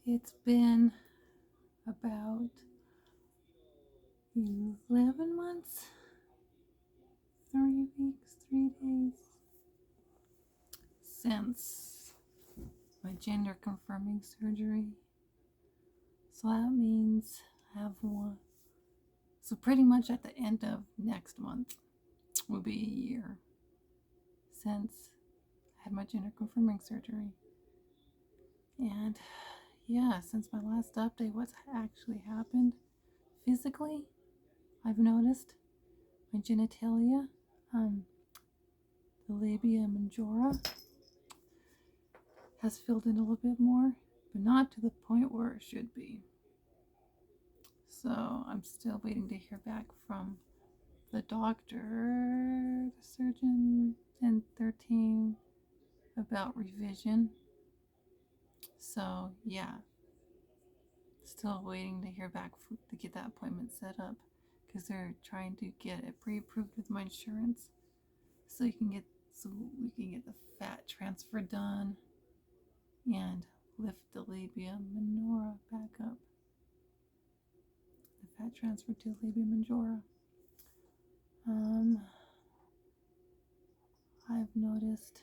It's been about 11 months, 3 weeks, 3 days since my gender confirming surgery. So that means I have one. So pretty much at the end of next month will be a year since I had my gender confirming surgery. And yeah, since my last update, what's actually happened physically, I've noticed my genitalia, the labia majora, has filled in a little bit more, but not to the point where it should be. So I'm still waiting to hear back from the doctor, the surgeon, and their team about revision. So yeah, still waiting to hear back to get that appointment set up because they're trying to get it pre-approved with my insurance, so we can get the fat transfer done and lift the labia minora back up. The fat transfer to labia majora. I've noticed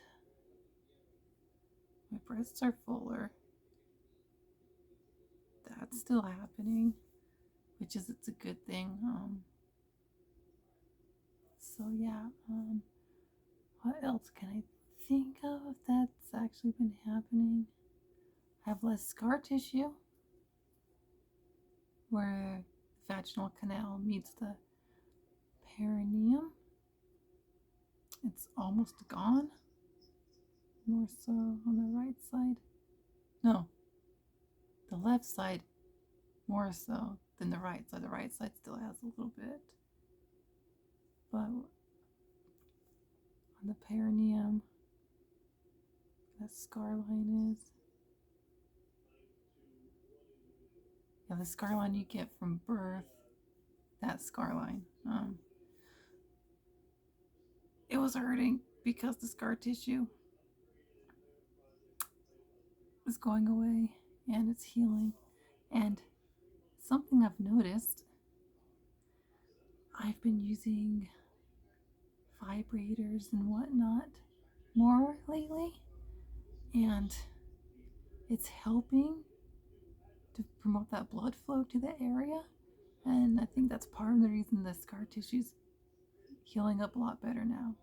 my breasts are fuller. That's still happening, it's a good thing. So yeah. What else can I think of that's actually been happening? I have less scar tissue where the vaginal canal meets the perineum. It's almost gone. More so on the right side. No, the left side more so than the right side. The right side still has a little bit. But on the perineum, that scar line is. Yeah, the scar line you get from birth, that scar line. It was hurting because the scar tissue is going away and it's healing. And something I've noticed, I've been using vibrators and whatnot more lately, and it's helping to promote that blood flow to the area. And I think that's part of the reason the scar tissue's healing up a lot better now.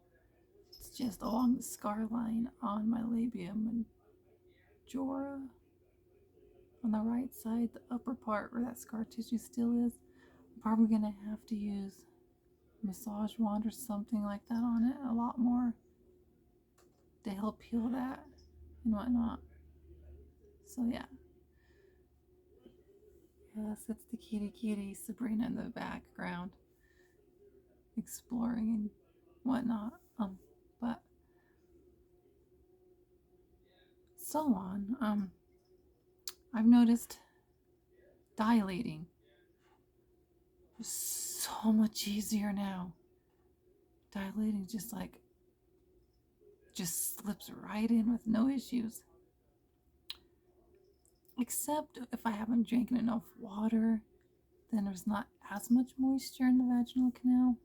It's just along the scar line on my labia majora on the right side, the upper part where that scar tissue still is. I'm probably gonna have to use a massage wand or something like that on it a lot more to help heal that and whatnot. So yeah. Yes, it's the kitty Sabrina in the background exploring and whatnot. But so on. I've noticed dilating is so much easier now. Dilating just slips right in with no issues. Except if I haven't drank enough water, then there's not as much moisture in the vaginal canal.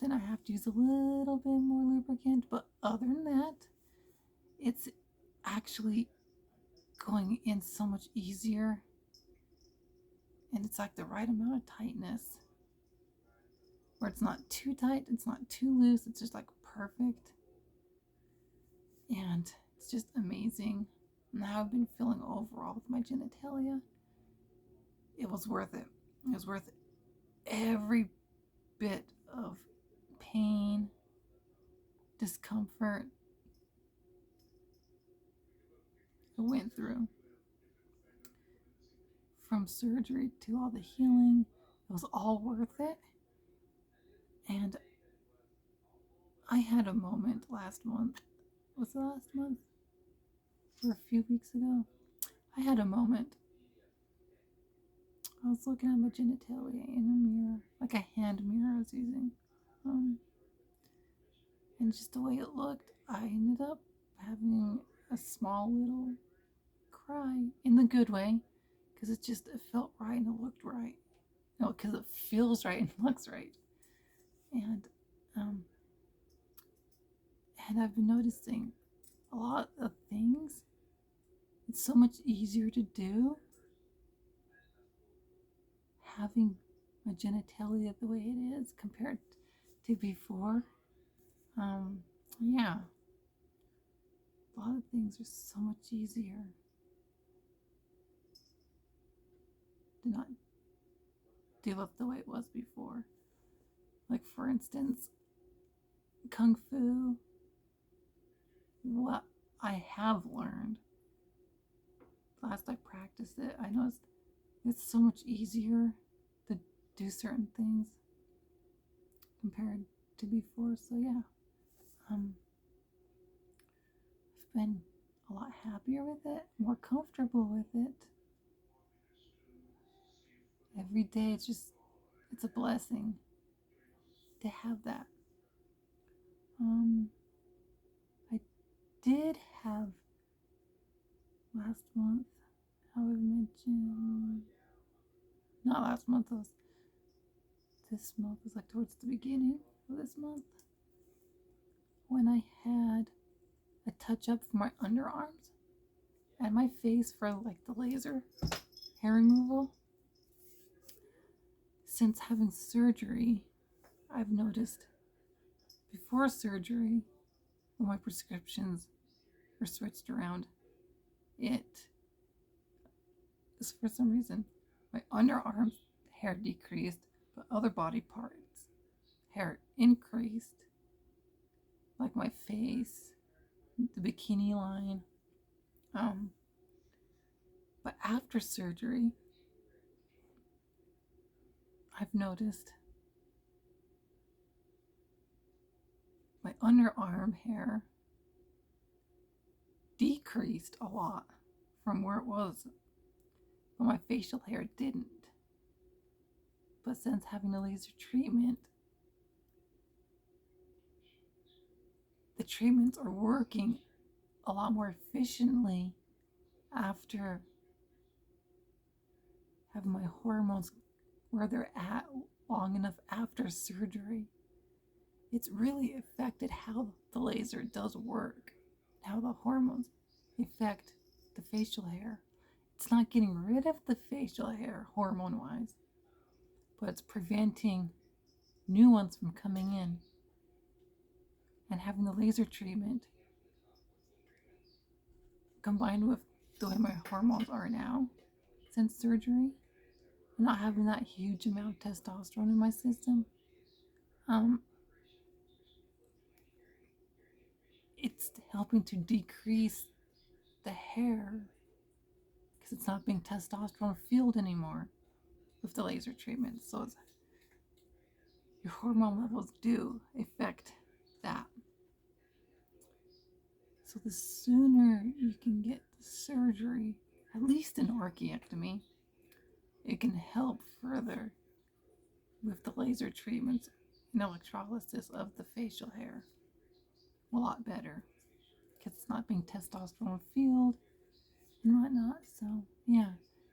Then I have to use a little bit more lubricant. But other than that, it's actually going in so much easier. And it's like the right amount of tightness. Where it's not too tight, it's not too loose, it's just like perfect. And it's just amazing. And how I've been feeling overall with my genitalia. It was worth it. It was worth every bit of pain, discomfort I went through. From surgery to all the healing, it was all worth it. And I had a moment last month. Was it last month? Or a few weeks ago? I had a moment. I was looking at my genitalia in a mirror, like a hand mirror I was using. And just the way it looked, I ended up having a small little cry in the good way, because it felt right and it looked right. No, because it feels right and looks right. And um, and I've been noticing a lot of things. It's so much easier to do having my genitalia the way it is compared to before. Um, yeah, a lot of things are so much easier to not deal with the way it was before. Like, for instance, Kung Fu, what I have learned, last I practiced it, I noticed it's so much easier to do certain things compared to before. So yeah, I've been a lot happier with it, more comfortable with it. Every day it's a blessing to have that. I did have last month, how I mentioned, not last month, it was this month, it was like towards the beginning of this month, when I had a touch up for my underarms and my face for like the laser hair removal. Since having surgery, I've noticed before surgery, when my prescriptions were switched around, it is for some reason my underarms hair decreased, but other body parts hair increased, like my face, the bikini line. But after surgery, I've noticed my underarm hair decreased a lot from where it was, but my facial hair didn't. But since having the laser treatment, the treatments are working a lot more efficiently after having my hormones where they're at long enough after surgery. It's really affected how the laser does work, how the hormones affect the facial hair. It's not getting rid of the facial hair hormone wise, but it's preventing new ones from coming in. And having the laser treatment combined with the way my hormones are now since surgery, not having that huge amount of testosterone in my system, it's helping to decrease the hair because it's not being testosterone fueled anymore with the laser treatment. So your hormone levels do affect that. So the sooner you can get the surgery, at least an orchiectomy, it can help further with the laser treatments and electrolysis of the facial hair a lot better because it's not being testosterone fueled and whatnot. So yeah,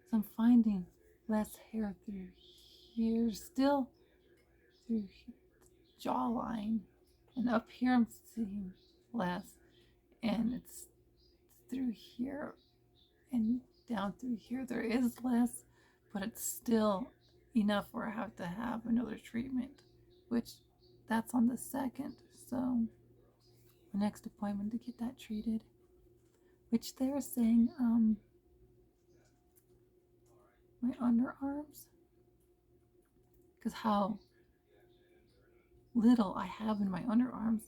so I'm finding less hair through here, still through jawline, and up here I'm seeing less, and it's through here and down through here there is less, but it's still enough where I have to have another treatment, which that's on the 2nd. So my next appointment to get that treated, which they were saying my underarms, because how little I have in my underarms,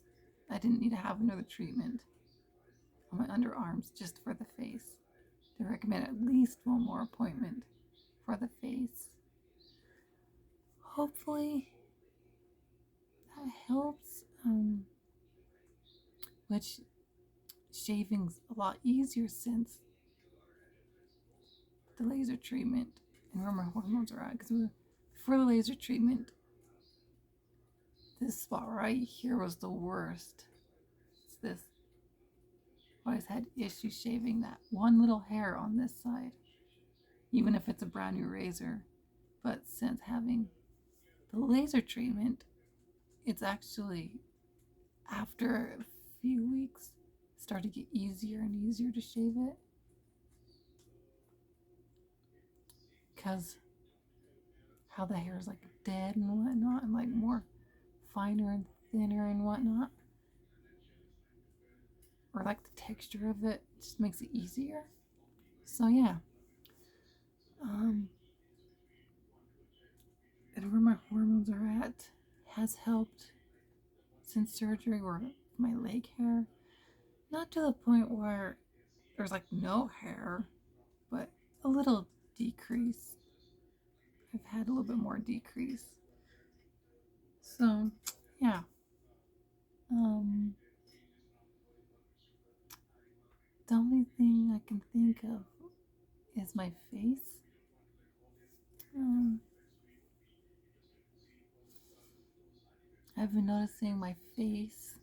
I didn't need to have another treatment on my underarms just for the face. They recommend at least one more appointment for the face. Hopefully that helps. Which shaving's a lot easier since the laser treatment and where my hormones are at. Because before the laser treatment, this spot right here was the worst. It's this always had issues shaving that one little hair on this side, even if it's a brand new razor. But since having the laser treatment, it's actually, after a few weeks, started to get easier and easier to shave it. Because how the hair is like dead and whatnot, and like more finer and thinner and whatnot, or like the texture of it just makes it easier. So yeah, and where my hormones are at has helped since surgery, or my leg hair, not to the point where there's like no hair, but a little decrease. I've had a little bit more decrease. So yeah, the only thing I can think of is my face. I've been noticing my face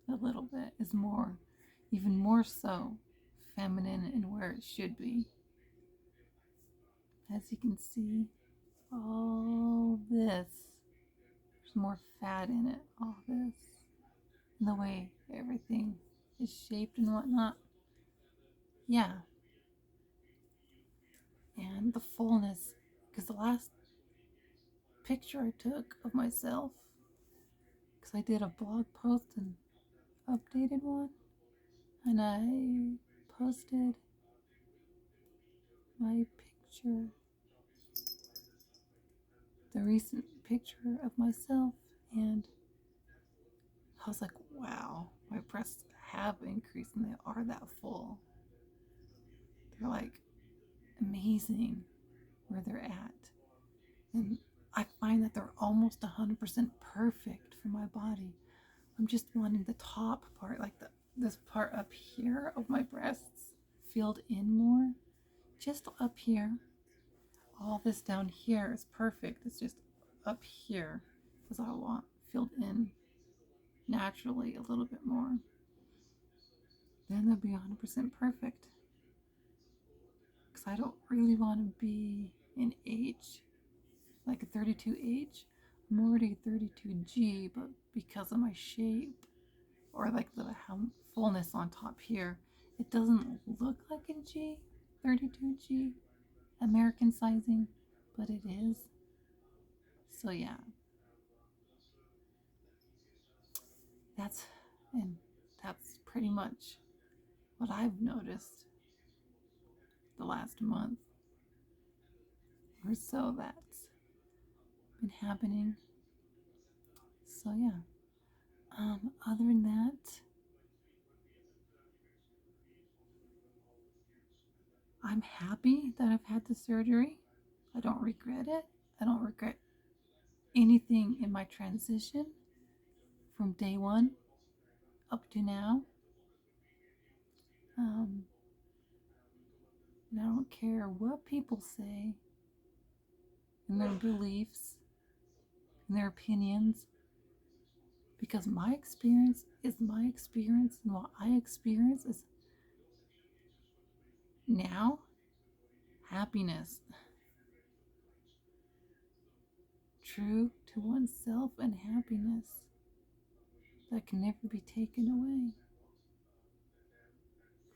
a little bit is more, even more so, feminine and where it should be. As you can see, all this, there's more fat in it, all this, and the way everything is shaped and whatnot. Yeah. And the fullness, because the last picture I took of myself, because I did a blog post and updated one, and I posted my picture, the recent picture of myself, and I was like, wow, my breasts have increased and they are that full. They're like amazing where they're at. And I find that they're almost 100% perfect for my body. I'm just wanting the top part, like this part up here of my breasts, filled in more. Just up here. All this down here is perfect. It's just up here is all I want filled in naturally a little bit more. Then they'll be 100% perfect. Because I don't really want to be an H, like a 32H. I'm already a 32G, but because of my shape, or like the fullness on top here, it doesn't look like a G, 32G, American sizing, but it is. So yeah, that's pretty much what I've noticed the last month or so that's been happening. So yeah, other than that, I'm happy that I've had the surgery. I don't regret it. I don't regret anything in my transition from day one up to now. And I don't care what people say and their beliefs and their opinions, because my experience is my experience, and what I experience is now happiness. True to oneself and happiness that can never be taken away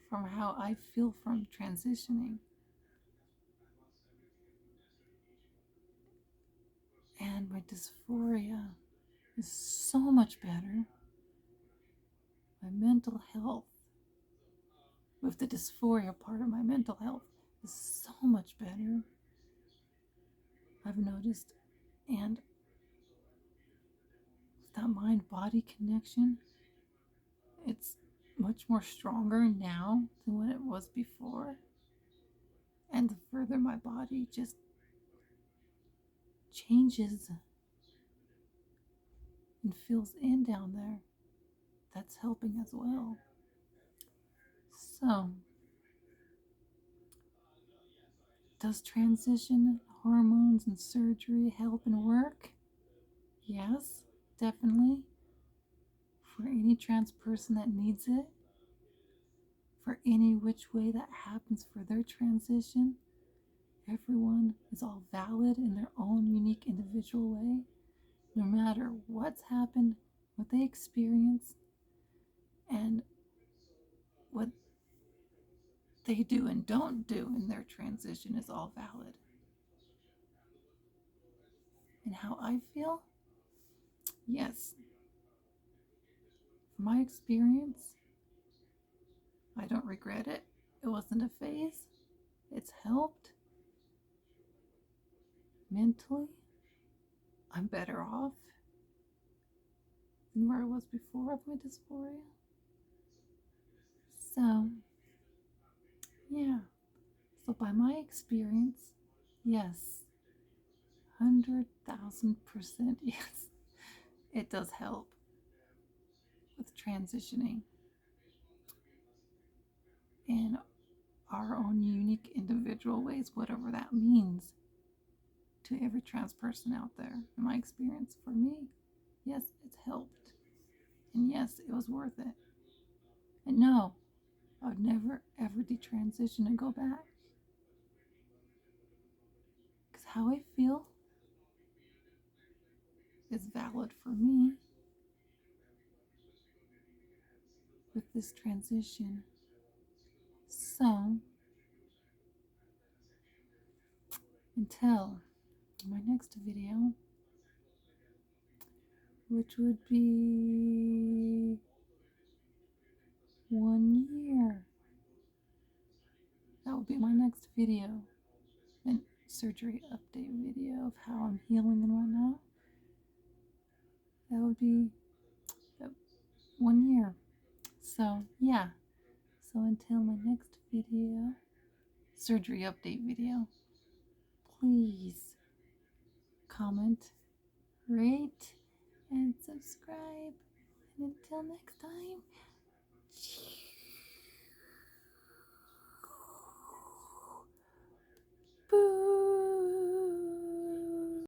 from how I feel from transitioning. And my dysphoria is so much better. My mental health, with the dysphoria part of my mental health, is so much better, I've noticed. And that mind-body connection, it's much more stronger now than when it was before. And the further my body just changes and fills in down there, that's helping as well. So, does transition, hormones, and surgery help and work? Yes, definitely. For any trans person that needs it. for any which way that happens for their transition. Everyone is all valid in their own unique individual way, no matter what's happened, what they experience, and what they do and don't do in their transition is all valid. And how I feel? Yes. From my experience, I don't regret it. It wasn't a phase. It's helped. Mentally, I'm better off than where I was before with my dysphoria. So, yeah. So, by my experience, yes, 100,000% yes, it does help with transitioning in our own unique individual ways, whatever that means to every trans person out there. In my experience, for me, yes, it's helped. And yes, it was worth it. And no, I would never ever detransition and go back. Because how I feel is valid for me with this transition. So, until my next video, which would be 1 year, that would be my next video, an surgery update video of how I'm healing and whatnot. That would be 1 year. So, yeah. So, until my next video, surgery update video, please comment, rate, and subscribe. And until next time,